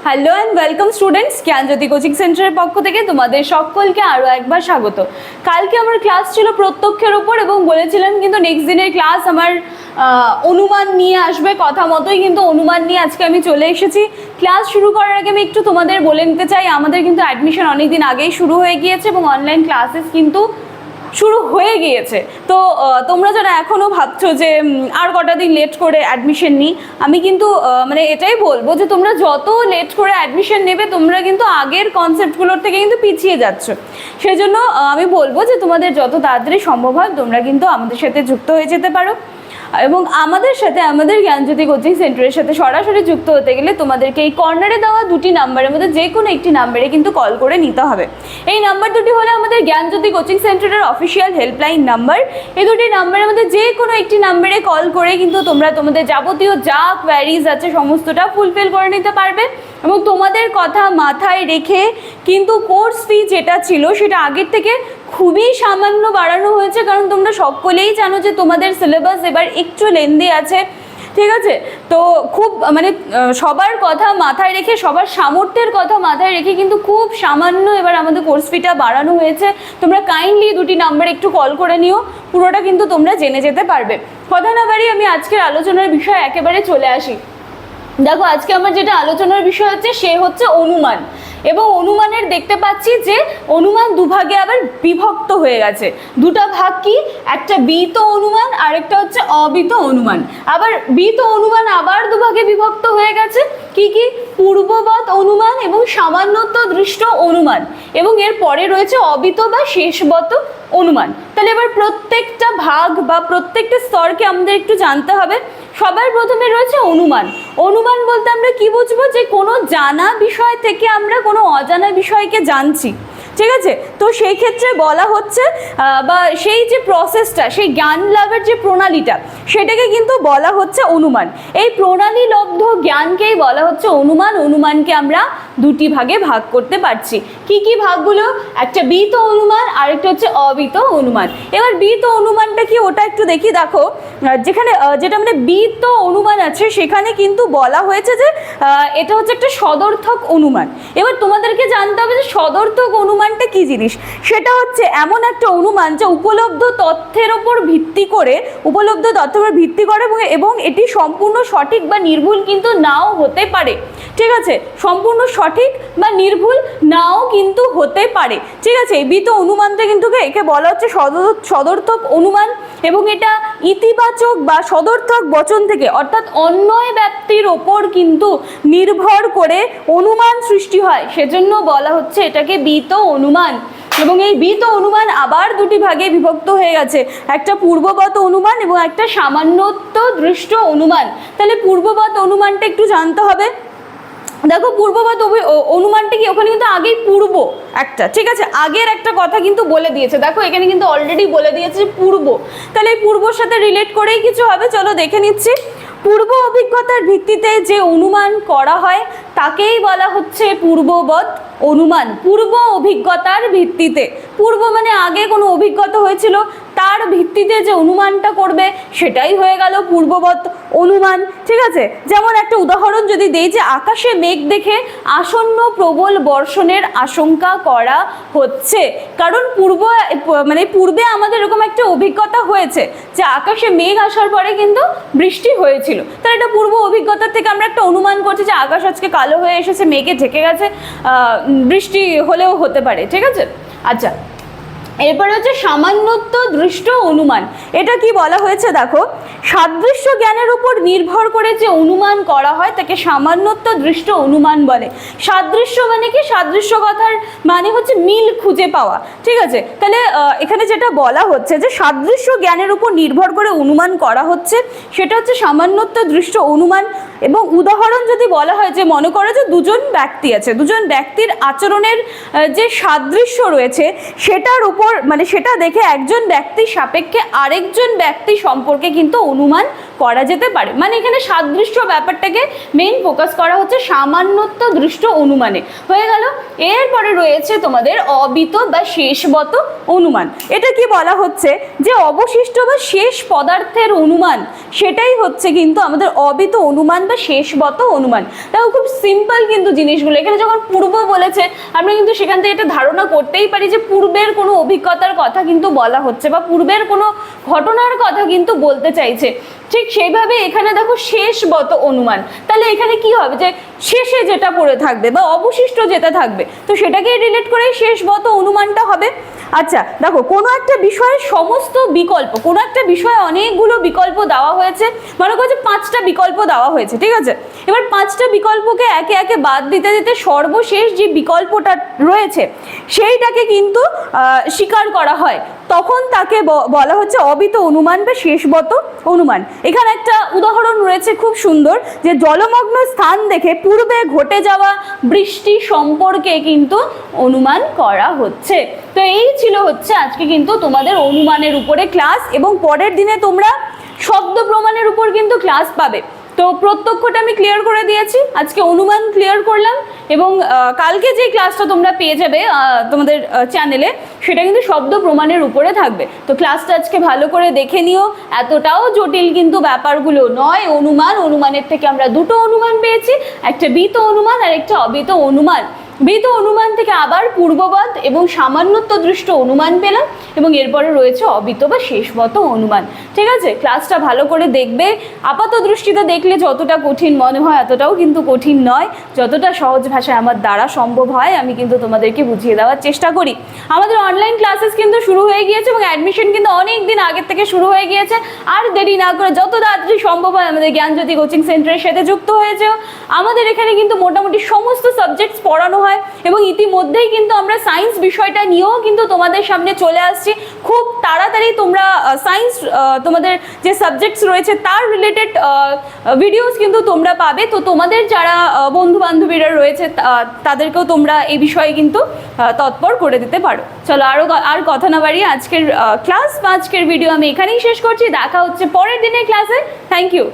Hello and welcome students, Gyanjyoti coaching সেন্টারের পক্ষ থেকে তোমাদের সকলকে আরও একবার স্বাগত। কালকে আমার ক্লাস ছিল প্রত্যক্ষের উপর এবং বলেছিলাম কিন্তু নেক্সট দিনের ক্লাস আমার অনুমান নিয়ে আসবে, কথা মতোই কিন্তু অনুমান নিয়ে আজকে আমি চলে এসেছি। ক্লাস শুরু করার আগে আমি একটু তোমাদের বলে নিতে চাই, আমাদের কিন্তু অ্যাডমিশন অনেক দিন আগেই শুরু হয়ে গিয়েছে এবং অনলাইন ক্লাসেস কিন্তু শুরু হয়ে গিয়েছে। তো তোমরা যারা এখনও ভাবছো যে আর কটা দিন লেট করে অ্যাডমিশন নিই, আমি কিন্তু মানে এটাই বলবো যে তোমরা যত লেট করে অ্যাডমিশন নেবে তোমরা কিন্তু আগের কনসেপ্টগুলোর থেকে কিন্তু পিছিয়ে যাচ্ছ। সেজন্য আমি বলবো যে তোমাদের যত তাড়াতাড়ি সম্ভব হয় তোমরা কিন্তু আমাদের সাথে যুক্ত হয়ে যেতে পারো এবং আমাদের সাথে আমাদের জ্ঞানজ্যোতি কোচিং সেন্টারের সাথে সরাসরি যুক্ত হতে গেলে তোমাদেরকে এই কর্নারে দেওয়া দুটি নাম্বারের মধ্যে যে কোনো একটি নাম্বারে কিন্তু কল করে নিতে হবে। এই নাম্বার দুটি হলো আমাদের জ্ঞানজ্যোতি কোচিং সেন্টারের অফিসিয়াল হেল্পলাইন নাম্বার। এই দুটি নাম্বারের মধ্যে যে কোনো একটি নাম্বারে কল করে কিন্তু তোমরা তোমাদের যাবতীয় যা কোয়ারিজ আছে সমস্তটা ফুলফিল করে নিতে পারবে এবং তোমাদের কথা মাথায় রেখে কিন্তু কোর্স ফি যেটা ছিল সেটা আগের থেকে খুবই সামান্য বাড়ানো হয়েছে, কারণ তোমরা সকলেই জানো যে তোমাদের সিলেবাস এবার একটু লেন্দি আছে, ঠিক আছে? তো খুব মানে সবার কথা মাথায় রেখে, সবার সামর্থ্যের কথা মাথায় রেখে কিন্তু খুব সামান্য এবার আমাদের কোর্স ফিটা বাড়ানো হয়েছে। তোমরা কাইন্ডলি দুটি নাম্বার একটু কল করে নিও, পুরোটা কিন্তু তোমরা জেনে যেতে পারবে। কথা না বাড়িয়ে আমি আজকের আলোচনার বিষয়ে একেবারে চলে আসি। দেখো, আজকে আমার যেটা আলোচনার বিষয় হচ্ছে সে হচ্ছে অনুমান, এবং অনুমানের দেখতে পাচ্ছি যে অনুমান দুভাগে আবার বিভক্ত হয়ে গেছে। দুটা ভাগ কি, একটা বিহিত অনুমান আর একটা হচ্ছে অবিহিত অনুমান। আবার বিহিত অনুমান আবার দুভাগে বিভক্ত হয়ে গেছে, কি কি, পূর্ববৎ অনুমান এবং সামান্যত দৃষ্ট অনুমান, এবং এর পরে রয়েছে অবিহিত বা শেষবত অনুমান। তাহলে এবার প্রত্যেকটা ভাগ বা প্রত্যেকটা স্তরকে আমাদের একটু জানতে হবে। সবার প্রথমে রয়েছে অনুমান। অনুমান বলতে আমরা কি বুঝবো, যে কোনো জানা বিষয় থেকে আমরা কোনো অজানা বিষয়কে জানছি, ঠিক আছে? তো সেই ক্ষেত্রে বলা হচ্ছে বা সেই যে প্রসেসটা, সেই জ্ঞান লাভের যে প্রণালীটা, সেটাকে কিন্তু বলা হচ্ছে অনুমান। এই প্রণালী লব্ধ জ্ঞানকেই বলা হচ্ছে অনুমান। অনুমানকে আমরা দুটি ভাগে ভাগ করতে পারছি। কি কি ভাগগুলো? একটা বিহিত অনুমান আর একটা হচ্ছে অবিহিত অনুমান। এবার বিহিত অনুমানটা কি ওটা একটু দেখি। দেখো, যেখানে যেটা মানে বিহিত অনুমান আছে সেখানে কিন্তু বলা হয়েছে যে এটা হচ্ছে একটা সদর্থক অনুমান। এবার তোমাদেরকে জানতে হবে যে সদর্থক অনুমানটা কি জিনিস। সেটা হচ্ছে এমন একটা অনুমান যা উপলব্ধ তথ্যের ওপর ভিত্তি করে এবং এটি সম্পূর্ণ সঠিক বা নির্ভুল কিন্তু নাও হতে পারে, ঠিক আছে? সম্পূর্ণ সঠিক বা নির্ভুল নাও কিন্তু হতে পারে, ঠিক আছে? এই বিহিত অনুমানটা কিন্তু একে বলা হচ্ছে সদর্থক অনুমান, এবং এটা ইতিবাচক বা সদর্থক বচন থেকে অর্থাৎ অন্যয় ব্যাপ্তির ওপর কিন্তু নির্ভর করে অনুমান সৃষ্টি হয়, সেজন্য বলা হচ্ছে এটাকে বিহিত অনুমান। এবং এই বিহিত অনুমান আবার দুটি ভাগে বিভক্ত হয়ে গেছে, একটা পূর্ববৎ অনুমান এবং একটা সামান্যত দৃষ্ট অনুমান। তাহলে পূর্ববৎ অনুমানটা একটু জানতে হবে। দেখো, পূর্ববৎ অনুমানটা কি, ওখানে কিন্তু আগেই পূর্ব একটা, ঠিক আছে, আগের একটা কথা কিন্তু বলে দিয়েছে। দেখো, এখানে কিন্তু অলরেডি বলে দিয়েছে পূর্ব, তাহলে এই পূর্বর সাথে রিলেট করেই কিছু হবে। চলো দেখে নিচ্ছি। পূর্ব অভিজ্ঞতার ভিত্তিতে যে অনুমান করা হয় তাকেই বলা হচ্ছে পূর্ববৎ অনুমান। পূর্ব অভিজ্ঞতার ভিত্তিতে, পূর্ব মানে আগে কোনো অভিজ্ঞতা হয়েছিল তার ভিত্তিতে যে অনুমানটা করবে সেটাই হয়ে গেল পূর্ববৎ অনুমান, ঠিক আছে? যেমন একটা উদাহরণ যদি দেই, যে আকাশে মেঘ দেখে আসন্ন প্রবল বর্ষণের আশঙ্কা করা হচ্ছে, কারণ পূর্বে আমাদের এরকম একটা অভিজ্ঞতা হয়েছে যে আকাশে মেঘ আসার পরে কিন্তু বৃষ্টি হয়েছিল। তাহলে এটা পূর্ব অভিজ্ঞতার থেকে আমরা একটা অনুমান করছি যে আকাশ আজকে কালো হয়ে এসেছে, মেঘে ঢেকে গেছে, বৃষ্টি হলেও হতে পারে, ঠিক আছে? আচ্ছা, এরপরে হচ্ছে সামান্যত দৃষ্ট অনুমান। এটা কি বলা হয়েছে, দেখো, সাদৃশ্য জ্ঞানের উপর নির্ভর করে যে অনুমান করা হয় তাকে সামান্যত দৃষ্ট অনুমান বলে। সাদৃশ্য মানে কি, সাদৃশ্য কথার মানে হচ্ছে মিল খুঁজে পাওয়া, ঠিক আছে? তাহলে এখানে যেটা বলা হচ্ছে যে সাদৃশ্য জ্ঞানের উপর নির্ভর করে অনুমান করা হচ্ছে সেটা হচ্ছে সামান্যত দৃষ্ট অনুমান। এবং উদাহরণ যদি বলা হয়, যে মনে করো যে দুজন ব্যক্তি আছে, দুজন ব্যক্তির আচরণের যে সাদৃশ্য রয়েছে সেটার উপর সেটা দেখে একজন ব্যক্তির সাপেক্ষে আরেকজন ব্যক্তি সম্পর্কে কিন্তু অনুমান করা যেতে পারে। মানে এখানে সাদৃশ্য ব্যাপারটাকে মেইন ফোকাস করা হচ্ছে সামান্যত্ব দৃষ্ট অনুমানে। হয়ে গেল। এরপরে রয়েছে তোমাদের অবিত বা শেষবত অনুমান। এটা কি বলা হচ্ছে যে অবশিষ্ট বা শেষ পদার্থের অনুমান, সেটাই হচ্ছে কিন্তু আমাদের অবিত অনুমান বা শেষবত অনুমান। দেখো খুব সিম্পল কিন্তু জিনিসগুলো। এখানে যখন পূর্ব বলেছে আমরা কিন্তু সেখান থেকে এটা ধারণা করতেই পারি যে পূর্বের কোনো অভিজ্ঞতার কথা কিন্তু বলা হচ্ছে বা পূর্বের কোনো ঘটনার কথা কিন্তু বলতে চাইছে। ঠিক সেইভাবে এখানে দেখো শেষবত অনুমান, তাহলে এখানে কি হবে যে শেষে যেটা পড়ে থাকবে বা অবশিষ্ট যেটা থাকবে তো সেটাকে রিলেট করে শেষবত অনুমানটা হবে। আচ্ছা দেখো, কোনো একটা বিষয়ের সমস্ত বিকল্প, কোনো একটা বিষয়ে অনেকগুলো বিকল্প দেওয়া হয়েছে, মনে করো যে 5টা বিকল্প দেওয়া হয়েছে, ঠিক আছে। এবার 5টা বিকল্পকে একে একে বাদ দিতে দিতে সর্বশেষ যে বিকল্পটা রয়েছে সেইটাকে কিন্তু স্বীকার করা হয়, তখন তাকে বলা হচ্ছে অবিত অনুমান বা শেষবত অনুমান। এখানে একটা উদাহরণ রয়েছে খুব সুন্দর, যে জলমগ্ন স্থান দেখে পূর্বে ঘটে যাওয়া বৃষ্টি সম্পর্কে কিন্তু অনুমান করা হচ্ছে। তো এই ছিল হচ্ছে আজকে কিন্তু তোমাদের অনুমানের উপরে ক্লাস, এবং পরের দিনে তোমরা শব্দ প্রমাণের উপর কিন্তু ক্লাস পাবে। তো প্রত্যক্ষটা আমি ক্লিয়ার করে দিয়েছি, আজকে অনুমান ক্লিয়ার করলাম, এবং কালকে যে ক্লাসটা তোমরা পেয়ে যাবে তোমাদের চ্যানেলে সেটা কিন্তু শব্দ প্রমাণের উপরে থাকবে। তো ক্লাসটা আজকে ভালো করে দেখে নিও, এতটাও জটিল কিন্তু ব্যাপারগুলো নয়। অনুমানের থেকে আমরা দুটো অনুমান পেয়েছি, একটা বিত অনুমান আর একটা অবিত অনুমান। বিত অনুমান থেকে আবার পূর্ববৎ এবং সামান্যত্ব দৃষ্ট অনুমান পেলাম, এবং এরপরে রয়েছে অবিত বা শেষবত অনুমান। ঠিক আছে, ক্লাসটা ভালো করে দেখবে। আপাত দৃষ্টিতে দেখলে যতটা কঠিন মনে হয় এতটাও কিন্তু কঠিন নয়, যতটা সহজ ভাষায় আমার দ্বারা সম্ভব হয় আমি কিন্তু তোমাদেরকে বুঝিয়ে দেওয়ার চেষ্টা করি। আমাদের অনলাইন ক্লাসেস কিন্তু শুরু হয়ে গিয়েছে এবং অ্যাডমিশন কিন্তু অনেক দিন আগের থেকে শুরু হয়ে গিয়েছে। আর দেরি না করে যত তাড়াতাড়ি সম্ভব হয় আমাদের জ্ঞানজ্যোতি কোচিং সেন্টারের সাথে যুক্ত হয়েছে। আমাদের এখানে কিন্তু মোটামুটি সমস্ত সাবজেক্টস পড়ানো হয়, এবং ইতিমধ্যেই কিন্তু আমরা সায়েন্স বিষয়টা নিয়েও কিন্তু তোমাদের সামনে চলে আসছি। খুব তাড়াতাড়ি তোমরা সায়েন্স তোমাদের যে সাবজেক্টস রয়েছে তার রিলেটেড ভিডিওস কিন্তু তোমরা পাবে। তো তোমাদের যারা বন্ধু বান্ধবীরা রয়েছে তাদেরকেও তোমরা এই বিষয়ে কিন্তু তৎপর করে দিতে পারো। চলো আর কথা না বাড়িয়ে আজকের ক্লাস বা আজকের ভিডিও আমি এখানেই শেষ করছি। দেখা হচ্ছে পরের দিনের ক্লাসে। Thank you.